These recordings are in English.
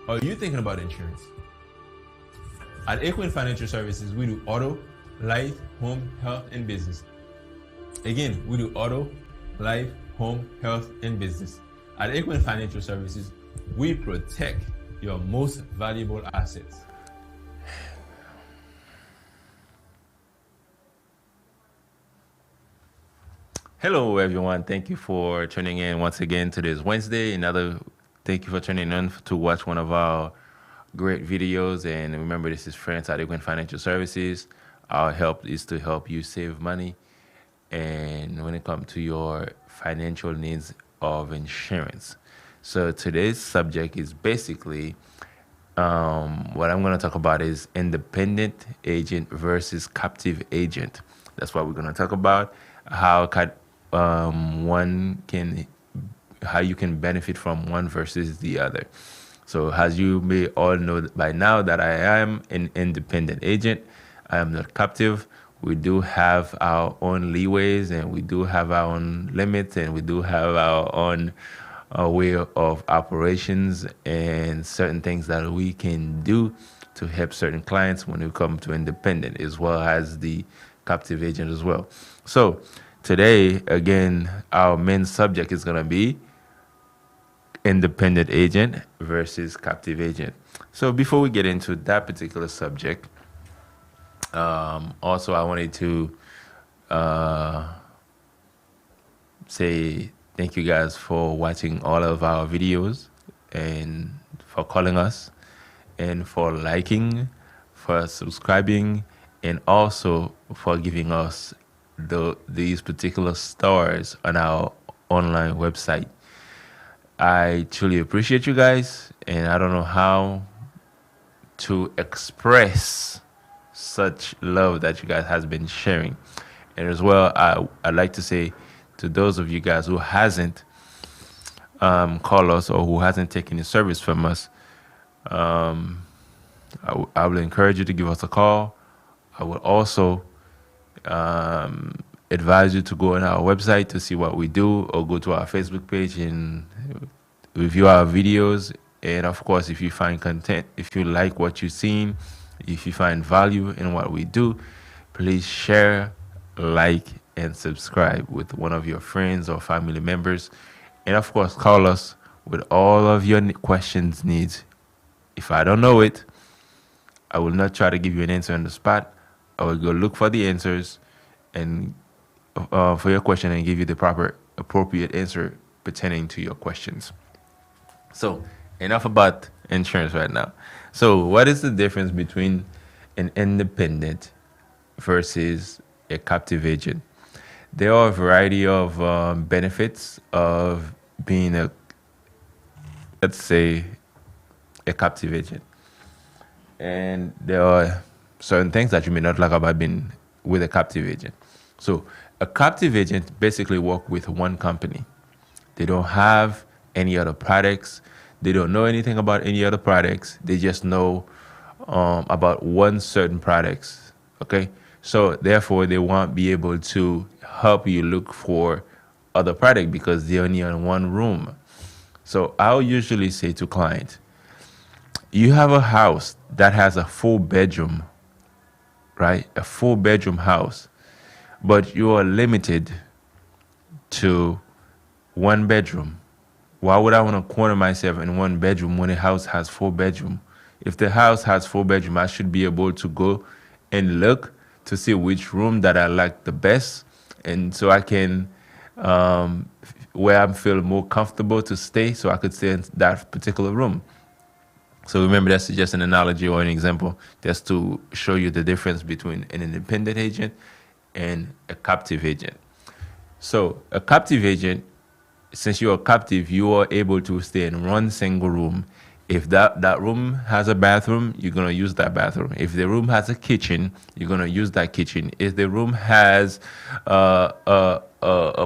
Are you thinking about insurance? At Acorn Financial Services, we do auto, life, home, health, and business. Again, we do auto, life, home, health, and business. At Acorn Financial Services, we protect your most valuable assets. Hello, everyone. Thank you for tuning in once again to this Wednesday. Thank you for tuning in to watch one of our great videos. And remember, this is Friends at Acorn Financial Services. Our help is to help you save money, and when it comes to your financial needs of insurance. So today's subject is basically what I'm going to talk about is independent agent versus captive agent. That's what we're going to talk about. How you can benefit from one versus the other. So as you may all know by now that I am an independent agent, I am not captive. We do have our own leeways, and we do have our own limits, and we do have our own way of operations and certain things that we can do to help certain clients when we come to independent, as well as the captive agent as well. So today, again, our main subject is going to be independent agent versus captive agent. So before we get into that particular subject, also I wanted to say thank you guys for watching all of our videos, and for calling us, and for liking, for subscribing, and also for giving us these particular stars on our online website. I truly appreciate you guys, and I don't know how to express such love that you guys has been sharing. And as well, I'd like to say to those of you guys who hasn't called us or who hasn't taken the service from us, I will encourage you to give us a call. I will also advise you to go on our website to see what we do, or go to our Facebook page and review our videos. And of course, if you find content, if you like what you've seen, if you find value in what we do, please share, like, and subscribe with one of your friends or family members. And of course, call us with all of your questions, needs. If I don't know it, I will not try to give you an answer on the spot. I will go look for the answers and for your question, and give you the proper appropriate answer pertaining to your questions. So enough about insurance right now. So what is the difference between an independent versus a captive agent? There are a variety of benefits of being let's say, a captive agent. And there are certain things that you may not like about being with a captive agent. So a captive agent basically works with one company. They don't have any other products. They don't know anything about any other products. They just know about one certain products. Okay, so therefore they won't be able to help you look for other product because they're only in one room. So I'll usually say to clients, you have a house that has a 4-bedroom, right? A 4-bedroom house, but you are limited to 1 bedroom. Why would I want to corner myself in 1 bedroom when a house has 4 bedroom? If the house has 4 bedroom, I should be able to go and look to see which room that I like the best, and so I can where I feel more comfortable to stay, so I could stay in that particular room. So remember, that's just an analogy or an example, just to show you the difference between an independent agent and a captive agent. So a captive agent, since you're a captive, you are able to stay in one single room. If that room has a bathroom, you're going to use that bathroom. If the room has a kitchen, you're going to use that kitchen. If the room has a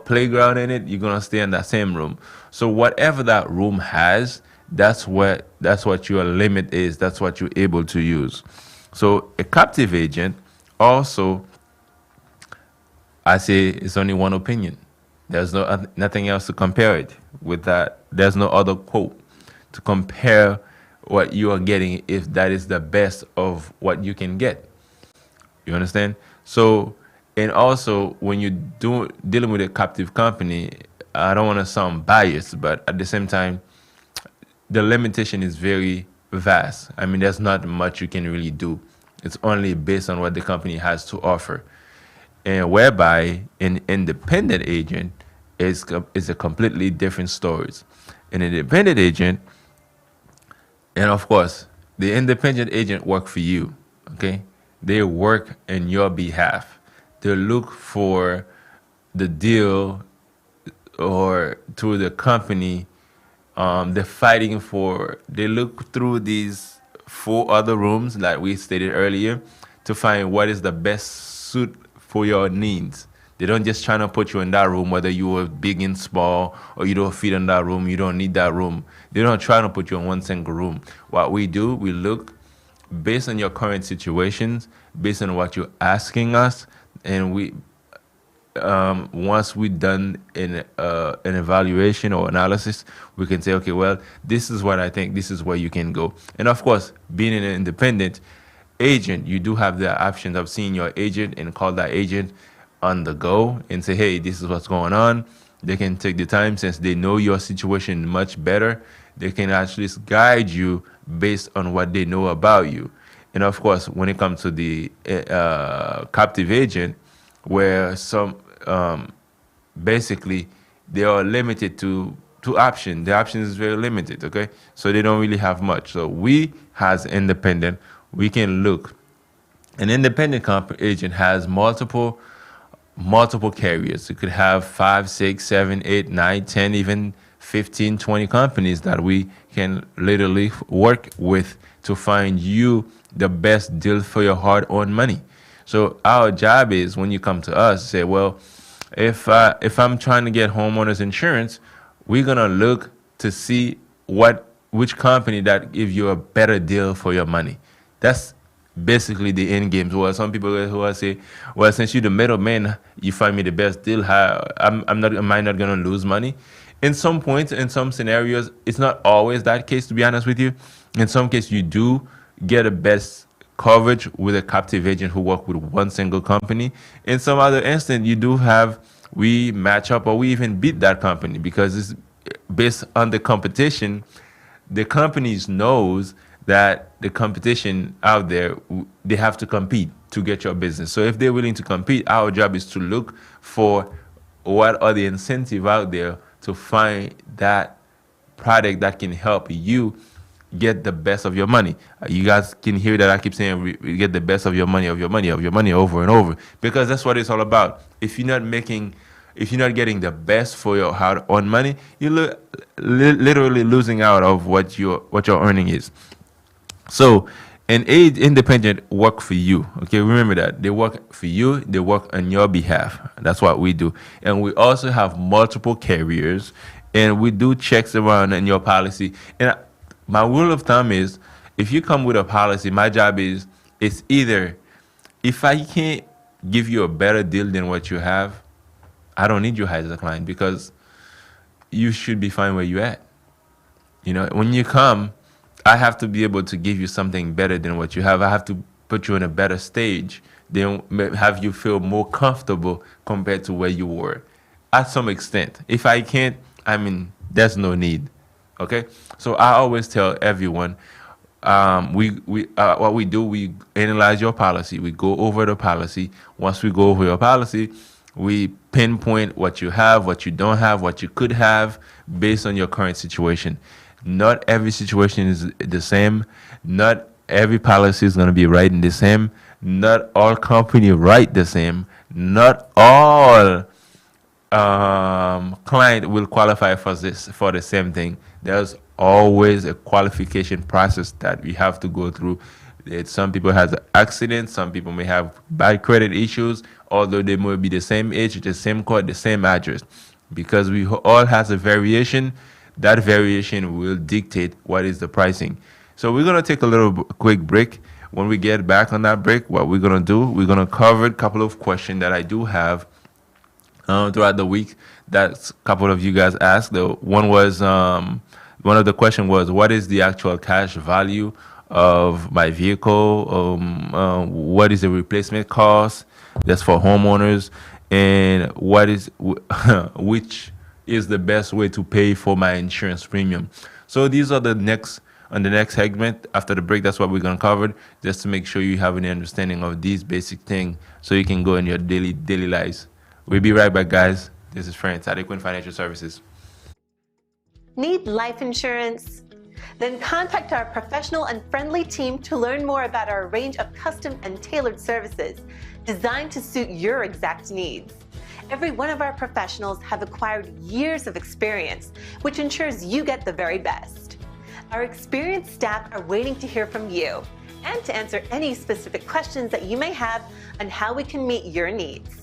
playground in it, you're going to stay in that same room. So whatever that room has, that's what your limit is. That's what you're able to use. So a captive agent also, I say, it's only one opinion. There's nothing else to compare it with. That there's no other quote to compare what you are getting if that is the best of what you can get. You understand? So, and also when you do dealing with a captive company, I don't want to sound biased, but at the same time, the limitation is very vast. I mean, there's not much you can really do. It's only based on what the company has to offer, and whereby an independent agent is a completely different story. An independent agent, and of course, the independent agent work for you. Okay, they work in your behalf. They look for the deal or through the company. They're fighting for. They look through these four other rooms, like we stated earlier, to find what is the best suit for your needs. They don't just try to put you in that room, whether you are big and small or you don't fit in that room, you don't need that room. They don't try to put you in one single room. What we do, we look based on your current situations, based on what you're asking us, and we once we've done an evaluation or analysis, we can say, okay, well, this is what I think, this is where you can go. And of course, being an independent agent, you do have the option of seeing your agent and call that agent on the go and say, hey, this is what's going on. They can take the time, since they know your situation much better. They can actually guide you based on what they know about you. And of course, when it comes to the captive agent, where some basically they are limited to options. The options is very limited. Okay, so they don't really have much. So we, as independent, we can look. An independent agent has multiple carriers. You could have 5, 6, 7, 8, 9, 10, even 15, 20 companies that we can literally work with to find you the best deal for your hard-earned money. So our job is, when you come to us, say, well, if I'm trying to get homeowners insurance, we're gonna look to see which company that gives you a better deal for your money. That's basically the end game. Well, some people who will say, well, since you're the middleman, you find me the best deal. Am I not gonna lose money? In some points, in some scenarios, it's not always that case, to be honest with you. In some cases, you do get a best coverage with a captive agent who work with one single company. In some other instance, we match up or we even beat that company, because it's based on the competition. The companies knows that the competition out there, they have to compete to get your business. So if they're willing to compete, our job is to look for what are the incentive out there to find that product that can help you get the best of your money. You guys can hear that I keep saying we get the best of your money, over and over, because that's what it's all about. If you're not getting the best for your hard-earned money, you're literally losing out of what your earning is. So an aid independent work for you. Okay, remember that. They work for you, they work on your behalf. That's what we do. And we also have multiple carriers, and we do checks around in your policy. And my rule of thumb is, if you come with a policy, my job is, it's either, if I can't give you a better deal than what you have, I don't need you as a client, because you should be fine where you're at. When you come, I have to be able to give you something better than what you have. I have to put you in a better stage, then have you feel more comfortable compared to where you were, at some extent. If I can't, there's no need. Okay, so I always tell everyone, what we do, we analyze your policy. We go over the policy. Once we go over your policy, we pinpoint what you have, what you don't have, what you could have, based on your current situation. Not every situation is the same. Not every policy is going to be writing the same. Not all companies write the same. Not all client will qualify for the same thing. There's always a qualification process that we have to go through. Some people have accidents, some people may have bad credit issues, although they may be the same age, the same code, the same address. Because we all has a variation, that variation will dictate what is the pricing. So we're going to take a little quick break. When we get back on that break, what we're going to do, we're going to cover a couple of questions that I do have throughout the week that a couple of you guys asked. The one was one of the question was, what is the actual cash value of my vehicle? What is the replacement cost? That's for homeowners. And what is which is the best way to pay for my insurance premium? So these are the next on the next segment after the break. That's what we're gonna cover, just to make sure you have an understanding of these basic things, so you can go in your daily lives. We'll be right back, guys. This is France at Equin Financial Services. Need life insurance? Then contact our professional and friendly team to learn more about our range of custom and tailored services designed to suit your exact needs. Every one of our professionals have acquired years of experience, which ensures you get the very best. Our experienced staff are waiting to hear from you and to answer any specific questions that you may have on how we can meet your needs.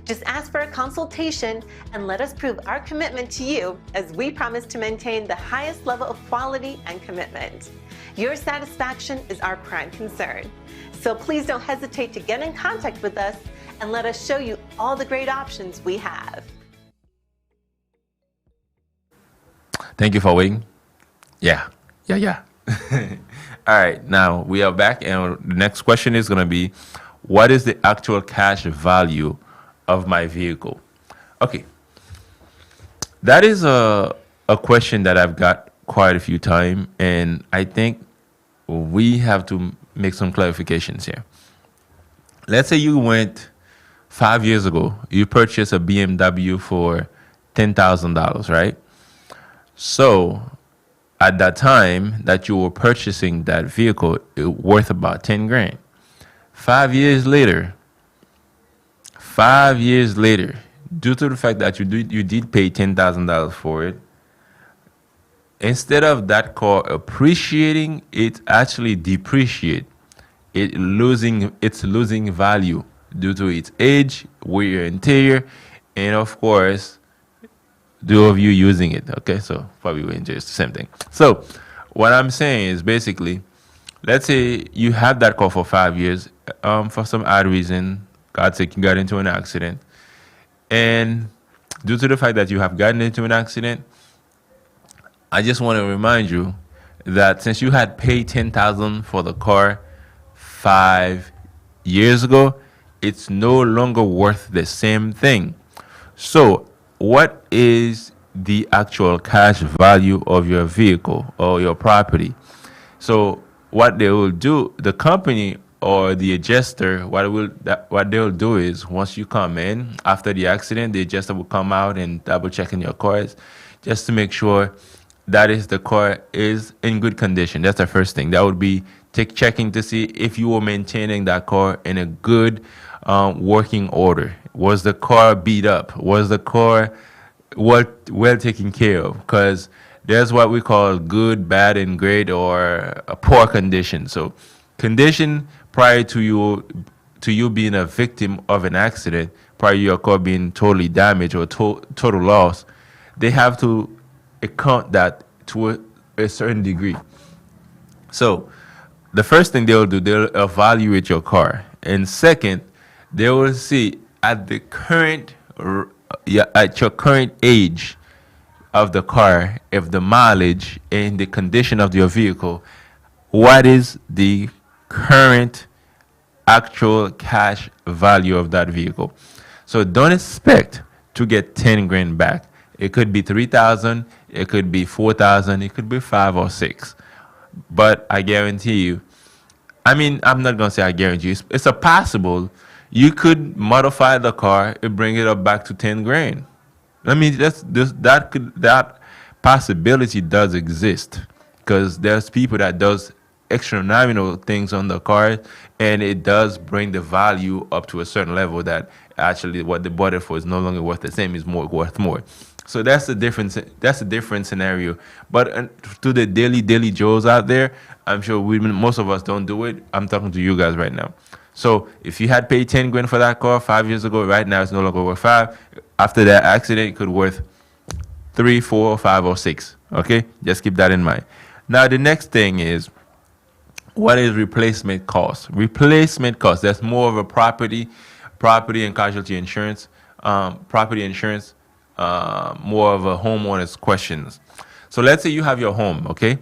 Just ask for a consultation and let us prove our commitment to you, as we promise to maintain the highest level of quality and commitment. Your satisfaction is our prime concern. So please don't hesitate to get in contact with us and let us show you all the great options we have. Thank you for waiting. Yeah. All right, now we are back, and the next question is going to be, what is the actual cash value of my vehicle? Okay, that is a question that I've got quite a few times, and I think we have to make some clarifications here. Let's say you went 5 years ago, you purchased a BMW for $10,000, right? So at that time that you were purchasing that vehicle, it worth about 10 grand. 5 years later, due to the fact that you did pay $10,000 for it, instead of that car appreciating, it actually depreciate. It's losing value due to its age, wear and tear, and of course, two of you using it. Okay, so probably we enjoy the same thing. So what I'm saying is, basically, let's say you have that car for 5 years, for some odd reason, God sake, you got into an accident. And due to the fact that you have gotten into an accident, I just want to remind you that since you had paid $10,000 for the car 5 years ago, it's no longer worth the same thing. So what is the actual cash value of your vehicle or your property? So what they will do, the company or the adjuster, what they'll do is, once you come in after the accident, the adjuster will come out and double check in your cars, just to make sure the car is in good condition. That's the first thing. That would be checking to see if you were maintaining that car in a good working order. Was the car beat up? Was the car well taken care of? Because there's what we call good, bad, and great, or a poor condition. So condition prior to you being a victim of an accident, prior to your car being totally damaged or total loss, they have to account that to a certain degree. So the first thing they'll do, they'll evaluate your car, and second, they will see at your current age of the car, if the mileage and the condition of your vehicle, what is the current actual cash value of that vehicle. So don't expect to get 10 grand back. It could be 3,000, it could be 4,000, it could be 5 or 6. But I guarantee you, I'm not going to say I guarantee you, it's a possible you could modify the car and bring it up back to 10 grand. That possibility does exist, because there's people that does extraordinary things on the car, and it does bring the value up to a certain level that actually what they bought it for is no longer worth the same, is worth more. So that's a different scenario. But to the daily Joes out there, I'm sure most of us don't do it. I'm talking to you guys right now. So if you had paid 10 grand for that car 5 years ago, right now it's no longer worth 5. After that accident, it could worth 3, 4, 5, or 6. Okay, just keep that in mind. Now the next thing is, what is replacement cost? Replacement cost, that's more of a property and casualty insurance, more of a homeowner's questions. So let's say you have your home, okay?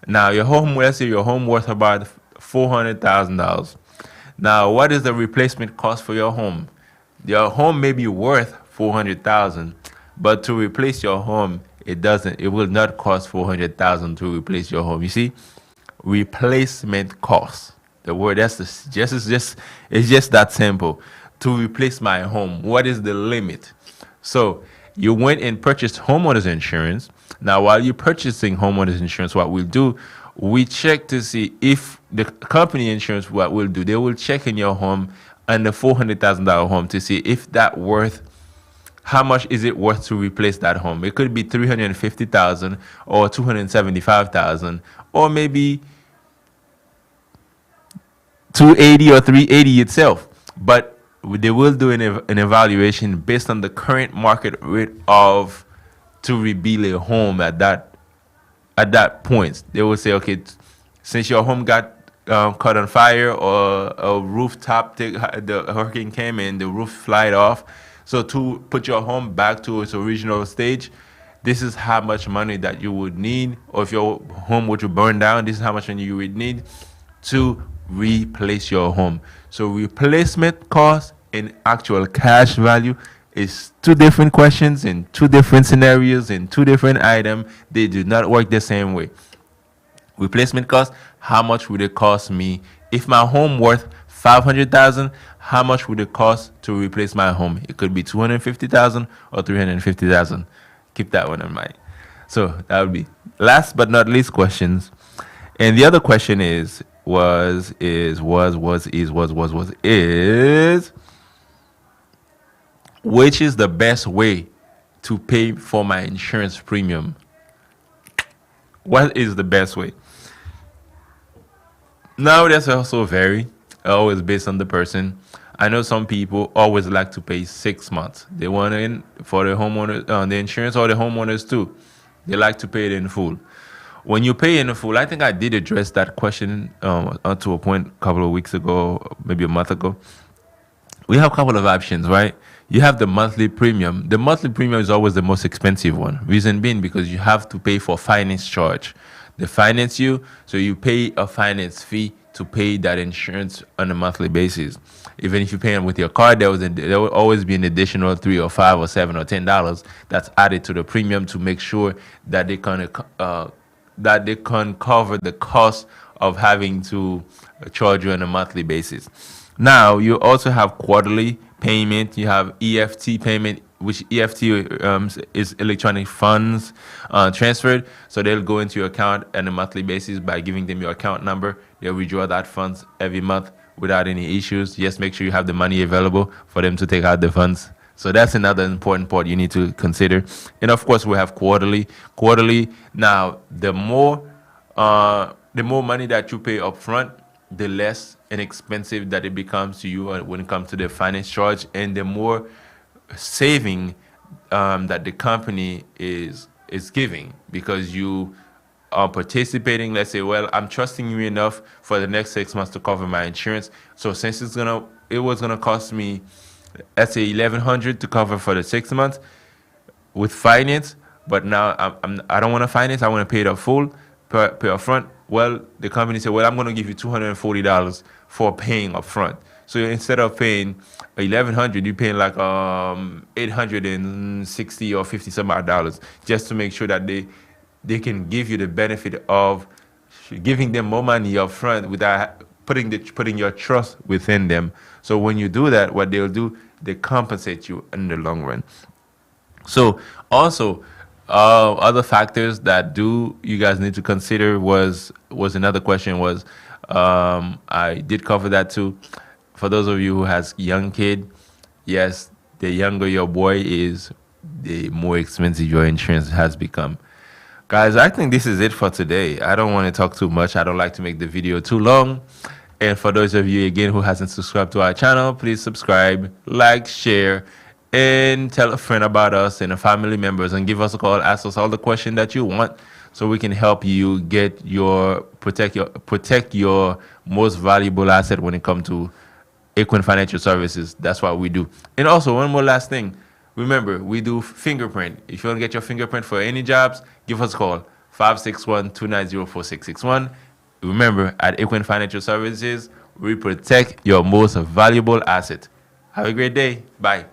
Now your home, let's say your home worth about $400,000. Now, what is the replacement cost for your home? Your home may be worth 400,000, but to replace your home, it will not cost 400,000 to replace your home. You see, replacement cost. The word it's just that simple. To replace my home, what is the limit? So you went and purchased homeowners insurance. Now, while you're purchasing homeowners insurance, what we'll do, we check to see if the company insurance, what we'll do, they will check in your home and the $400,000 home to see if that worth, how much is it worth to replace that home. It could be 350,000 or 275,000 or maybe 280 or 380 itself. But they will do an evaluation based on the current market rate of to rebuild a home at that point. They will say, okay, since your home got caught on fire or a rooftop, the hurricane came and the roof flied off. So to put your home back to its original stage, this is how much money that you would need. Or if your home were to burn down, this is how much money you would need to replace your home. So replacement cost and actual cash value is two different questions in two different scenarios in two different items. They do not work the same way. Replacement cost, how much would it cost me if my home worth 500,000? How much would it cost to replace my home? It could be 250,000 or 350,000. Keep that one in mind. So that would be last but not least questions. And the other question is which is the best way to pay for my insurance premium? What is the best way? Now that's also vary, always based on the person. I know some people always like to pay 6 months. They want in for the homeowner, the insurance, or the homeowners too. They like to pay it in full. When you pay in full, I think I did address that question to a point a couple of weeks ago, maybe a month ago. We have a couple of options, right? You have the monthly premium. The monthly premium is always the most expensive one. Reason being because you have to pay for finance charge. They finance you, so you pay a finance fee to pay that insurance on a monthly basis. Even if you pay them with your card, there will always be an additional $3 or $5 or $7 or $10 that's added to the premium to make sure that they can cover the cost of having to charge you on a monthly basis. Now, you also have quarterly payment. You have EFT payment, which EFT is electronic funds transferred. So they'll go into your account on a monthly basis by giving them your account number. They'll withdraw that funds every month without any issues. Just make sure you have the money available for them to take out the funds. So that's another important part you need to consider. And of course, we have quarterly. Quarterly. Now, the more money that you pay up front, the less inexpensive that it becomes to you when it comes to the finance charge, and the more saving that the company is giving, because you are participating. Let's say, well, I'm trusting you enough for the next 6 months to cover my insurance. So since it was gonna cost me, let's say $1,100 to cover for the 6 months with finance, but now I don't want to finance. I want to pay it up full, pay up front. Well, the company said, well, I'm going to give you $240 for paying up front. So instead of paying $1,100, you're paying like $860 or 50 some odd dollars, just to make sure that they can give you the benefit of giving them more money up front without putting your trust within them. So when you do that, what they'll do, they compensate you in the long run. So also, other factors that you guys need to consider was another question was, I did cover that too. For those of you who has young kid, yes, the younger your boy is, the more expensive your insurance has become. Guys, I think this is it for today. I don't want to talk too much. I don't like to make the video too long. And for those of you, again, who hasn't subscribed to our channel, please subscribe, like, share, and tell a friend about us and family members, and give us a call. Ask us all the questions that you want, so we can help you protect your most valuable asset when it comes to Equine Financial Services. That's what we do. And also, one more last thing. Remember, we do fingerprint. If you want to get your fingerprint for any jobs, give us a call, 561-290-4661. Remember, at Equine Financial Services, we protect your most valuable asset. Have a great day. Bye.